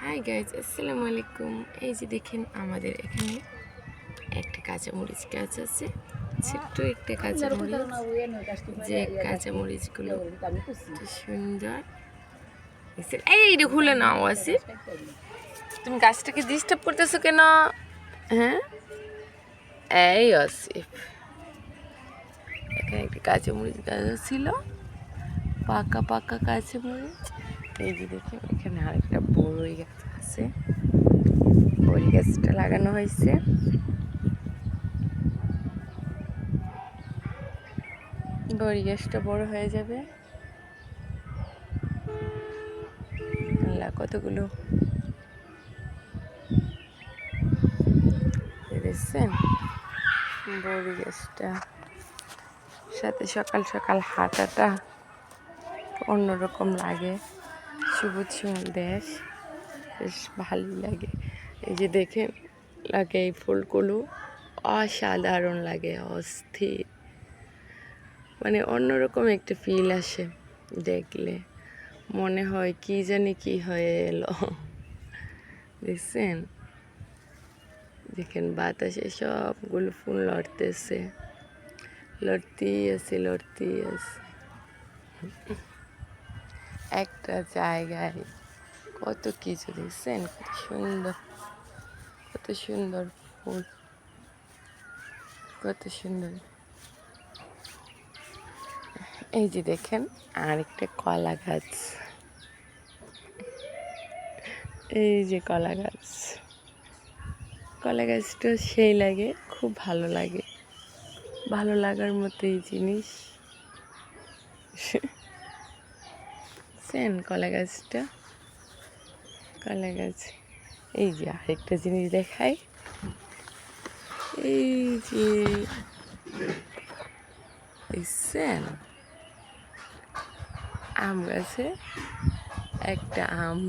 Hi guys, আসসালামু আলাইকুম। এই যে দেখেন আমাদের এখানে একটা কাঁচামরিচ গাছ আছে, ছোট্ট একটা কাঁচামরিচ। যে কাঁচামরিচগুলো সুন্দর। এই এটা খুলে নাও আসিফ, তুমি গাছটাকে ডিস্টার্ব করতেছো কেন? হ্যাঁ এই আসিফ, এখানে একটা কাঁচামরিচ গাছ ছিল, পাকা পাকা কাঁচামরিচ। এই যে দেখেন এখানে আরেকটা বড়ই গাছ আছে, বড়ি গাছটা লাগানো হয়েছে। বড়ি গাছটা বড় হয়ে যাবে। আল্লাহ, কতগুলো দেখছেন বড়ি গাছটা। সাথে সকাল সকাল হাঁটাটা অন্যরকম লাগে, সবুজ সবুজ দেশ, বেশ ভালোই লাগে। এই যে দেখেন লাগে এই ফুলগুলো অসাধারণ লাগে, অস্থির, মানে অন্যরকম একটা ফিল আসে দেখলে, মনে হয় কি জানি কি হয়ে এলো। দেখছেন, দেখেন বাতাসে সবগুলো ফুল লড়তেছে, লড়তেই আছে লড়তেই আছে। একটা জায়গায় কত কিছু দেখছেন, কত সুন্দর, কত সুন্দর ফুল, কত সুন্দর। এই যে দেখেন আরেকটা কলা গাছ, এই যে কলা গাছ, কলা গাছটা সেই লাগে, খুব ভালো লাগে, ভালো লাগার মতো এই জিনিস। সেন কলা গাছটা, কলা গাছ। এই যে আরেকটা জিনিস দেখাই, এই যে দেখছেন আম গাছে একটা আম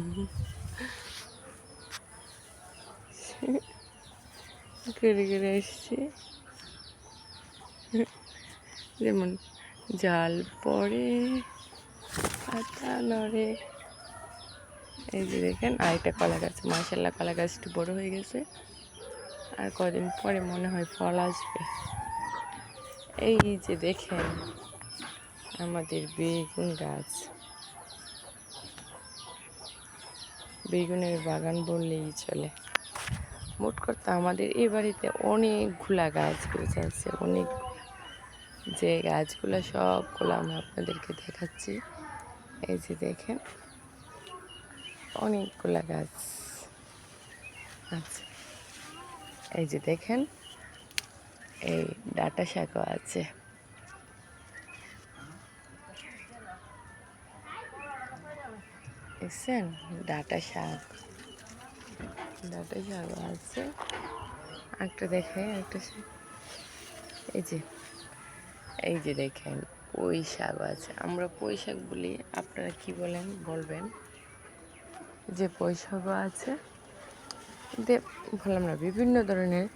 করে করে এসছে, যেমন জাল পড়ে পাতা নড়ে। এই যে দেখেন আরেকটা কলা গাছ, মাশাআল্লাহ কলা গাছটি বড় হয়ে গেছে, আর কদিন পরে মনে হয় ফল আসবে। এই যে দেখেন আমাদের বেগুন গাছ, বেগুনের বাগান বললেই চলে। মোট কথা আমাদের এই বাড়িতে অনেকগুলা গাছ আছে, অনেক, যে গাছগুলো সবগুলো আমি আপনাদেরকে দেখাচ্ছি। এই যে দেখেন অনেকগুলা গাছ আছে। এই যে দেখেন এই ডাঁটা শাকও আছে, দেখছেন ডাঁটা শাক, ডাঁটা শাকও আছে। একটা দেখে একটা শাক, এই যে, এই যে দেখেন পুঁই শাক আছে, আমরা পুঁই শাক বলি, আপনারা কি বলেন বলবেন। যে পুঁই শাকও আছে, বললাম না বিভিন্ন ধরনের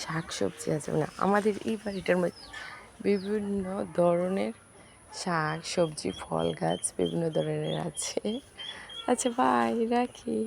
শাক সবজি আছে, মানে আমাদের এই বাড়িটার মধ্যে বিভিন্ন ধরনের শাক সবজি ফল গাছ বিভিন্ন ধরনের আছে। আচ্ছা বাই, রাখি।